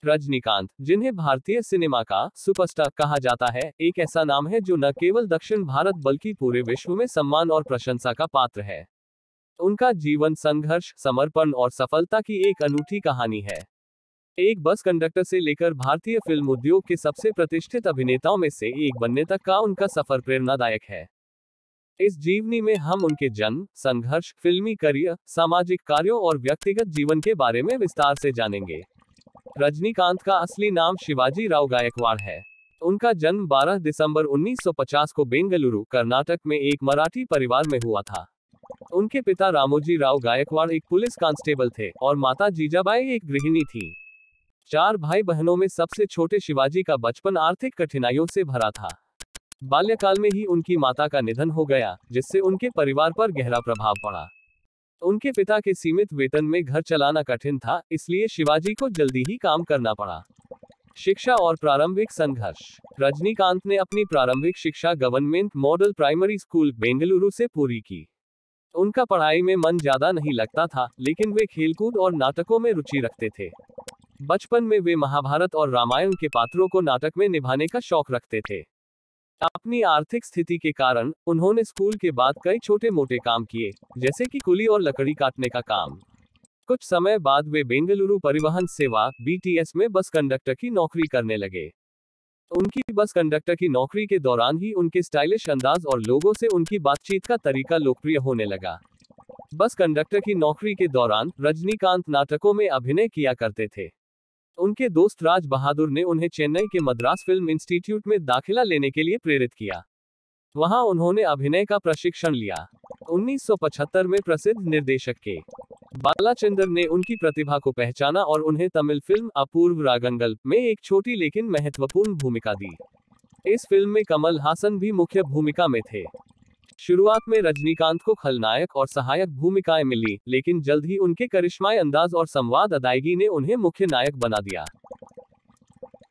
रजनीकांत, जिन्हें भारतीय सिनेमा का सुपरस्टार कहा जाता है, एक ऐसा नाम है जो न केवल दक्षिण भारत बल्कि पूरे विश्व में सम्मान और प्रशंसा का पात्र है। उनका जीवन संघर्ष, समर्पण और सफलता की एक अनूठी कहानी है। एक बस कंडक्टर से लेकर भारतीय फिल्म उद्योग के सबसे प्रतिष्ठित अभिनेताओं में से एक बनने तक का उनका सफर प्रेरणादायक है। इस जीवनी में हम उनके जन्म, संघर्ष, फिल्मी करियर, सामाजिक कार्यों और व्यक्तिगत जीवन के बारे में विस्तार से जानेंगे। रजनीकांत का असली नाम शिवाजी राव गायकवाड़ है। उनका जन्म 12 दिसंबर 1950 को बेंगलुरु, कर्नाटक में एक मराठी परिवार में हुआ था। उनके पिता रामोजी राव गायकवाड़ एक पुलिस कांस्टेबल थे और माता जीजाबाई एक गृहिणी थी। 4 भाई बहनों में सबसे छोटे शिवाजी का बचपन आर्थिक कठिनाइयों से भरा था। बाल्यकाल में ही उनकी माता का निधन हो गया, जिससे उनके परिवार पर गहरा प्रभाव पड़ा। उनके पिता के सीमित वेतन में घर चलाना कठिन था, इसलिए शिवाजी को जल्दी ही काम करना पड़ा। शिक्षा और प्रारंभिक संघर्ष। रजनीकांत ने अपनी प्रारंभिक शिक्षा government model primary school, Bengaluru से पूरी की। उनका पढ़ाई में मन ज्यादा नहीं लगता था, लेकिन वे खेलकूद और नाटकों में रुचि रखते थे। बचपन में वे महाभारत और रामायण के पात्रों को नाटक में निभाने का शौक रखते थे। अपनी आर्थिक स्थिति के कारण उन्होंने स्कूल के बाद कई छोटे मोटे काम किए, जैसे कि कुली और लकड़ी काटने का काम। कुछ समय बाद वे बेंगलुरु परिवहन सेवा (BTS) में बस कंडक्टर की नौकरी करने लगे। उनकी बस कंडक्टर की नौकरी के दौरान ही उनके स्टाइलिश अंदाज और लोगों से उनकी बातचीत का तरीका लोकप्रिय होने लगा। बस कंडक्टर की नौकरी के दौरान रजनीकांत नाटकों में अभिनय किया करते थे। उनके दोस्त राज बहादुर ने उन्हें चेन्नई के मद्रास फिल्म इंस्टीट्यूट में दाखिला लेने के लिए प्रेरित किया। वहां उन्होंने अभिनय का प्रशिक्षण लिया। 1975 में प्रसिद्ध निर्देशक के. बालाचंदर ने उनकी प्रतिभा को पहचाना और उन्हें तमिल फिल्म अपूर्व रागंगल में एक छोटी लेकिन महत्वपूर्ण भूमिका दी। इस फिल्म में कमल हासन भी मुख्य भूमिका में थे। शुरुआत में रजनीकांत को खलनायक और सहायक भूमिकाएं मिली, लेकिन जल्द ही उनके करिश्माई अंदाज और संवाद अदायगी ने उन्हें मुख्य नायक बना दिया।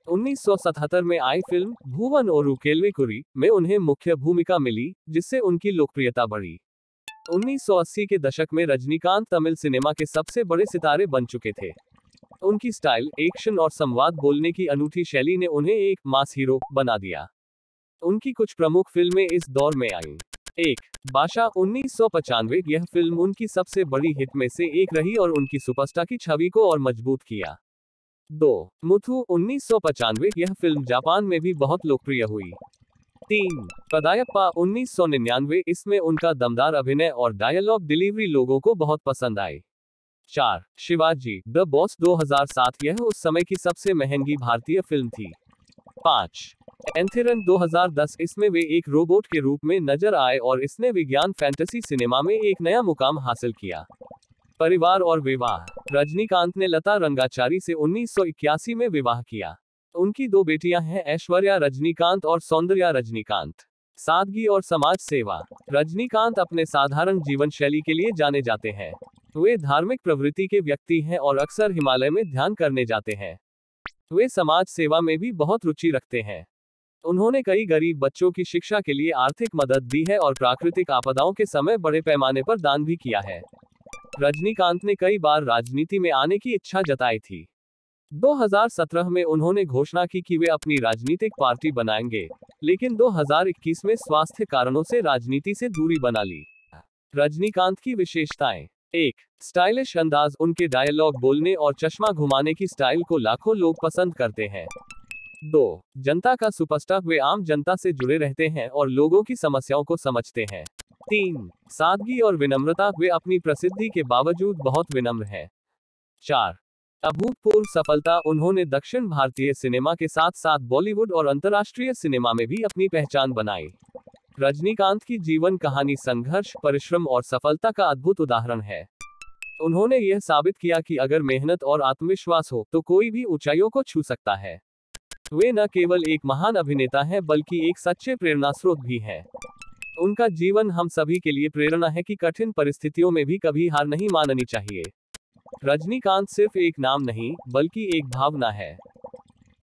1977 में आई फिल्म भुवन ओरू केल्वेकुरी में उन्हें मुख्य भूमिका मिली, जिससे उनकी लोकप्रियता बढ़ी। 1980 के दशक में रजनीकांत तमिल सिनेमा के सबसे बड़े सितारे बन चुके थे। उनकी स्टाइल, एक्शन और संवाद बोलने की अनूठी शैली ने उन्हें एक मास हीरो बना दिया। उनकी कुछ प्रमुख फिल्में इस दौर में आईं। 1. बादशाह 1995। यह फिल्म उनकी सबसे बड़ी हिट में से एक रही और उनकी सुपरस्टार की छवि को और मजबूत किया। 2. मुथु 1995। यह फिल्म जापान में भी बहुत लोकप्रिय हुई। 3. पदायप्पा 1999। इसमें उनका दमदार अभिनय और डायलॉग डिलीवरी लोगों को बहुत पसंद आई। 4. Shivaji the boss 2007। यह उस समय की सबसे महंगी भारतीय फिल्म थी। 5. एंथिरन 2010। इसमें वे एक रोबोट के रूप में नजर आए और इसने विज्ञान फैंटेसी सिनेमा में एक नया मुकाम हासिल किया। परिवार और विवाह। रजनीकांत ने लता रंगाचारी से 1981 में विवाह किया। उनकी 2 बेटियां हैं, ऐश्वर्या रजनीकांत और सौंदर्या रजनीकांत। सादगी और समाज सेवा। रजनीकांत अपने साधारण जीवन शैली के लिए जाने जाते हैं। वे धार्मिक प्रवृत्ति के व्यक्ति हैं और अक्सर हिमालय में ध्यान करने जाते हैं। वे समाज सेवा में भी बहुत रुचि रखते हैं। उन्होंने कई गरीब बच्चों की शिक्षा के लिए आर्थिक मदद दी है और प्राकृतिक आपदाओं के समय बड़े पैमाने पर दान भी किया है। रजनीकांत ने कई बार राजनीति में आने की इच्छा जताई थी। 2017 में उन्होंने घोषणा की कि वे अपनी राजनीतिक पार्टी बनाएंगे, लेकिन 2021 में स्वास्थ्य कारणों से राजनीति से दूरी बना ली। रजनीकांत की विशेषताएं। 1. स्टाइलिश अंदाज। उनके डायलॉग बोलने और चश्मा घुमाने की स्टाइल को लाखों लोग पसंद करते हैं। 2. जनता का सुपरस्टार। वे आम जनता से जुड़े रहते हैं और लोगों की समस्याओं को समझते हैं। 3. सादगी और विनम्रता। वे अपनी प्रसिद्धि के बावजूद बहुत विनम्र हैं। 4. अभूतपूर्व सफलता। उन्होंने दक्षिण भारतीय सिनेमा के साथ साथ बॉलीवुड और अंतर्राष्ट्रीय सिनेमा में भी अपनी पहचान बनाई। रजनीकांत की जीवन कहानी संघर्ष, परिश्रम और सफलता का अद्भुत उदाहरण है। उन्होंने यह साबित किया कि अगर मेहनत और आत्मविश्वास हो तो कोई भी ऊंचाइयों को छू सकता है। वे न केवल एक महान अभिनेता हैं बल्कि एक सच्चे प्रेरणा स्रोत भी हैं। उनका जीवन हम सभी के लिए प्रेरणा है कि कठिन परिस्थितियों में भी कभी हार नहीं माननी चाहिए। रजनीकांत सिर्फ एक नाम नहीं, बल्कि एक भावना है।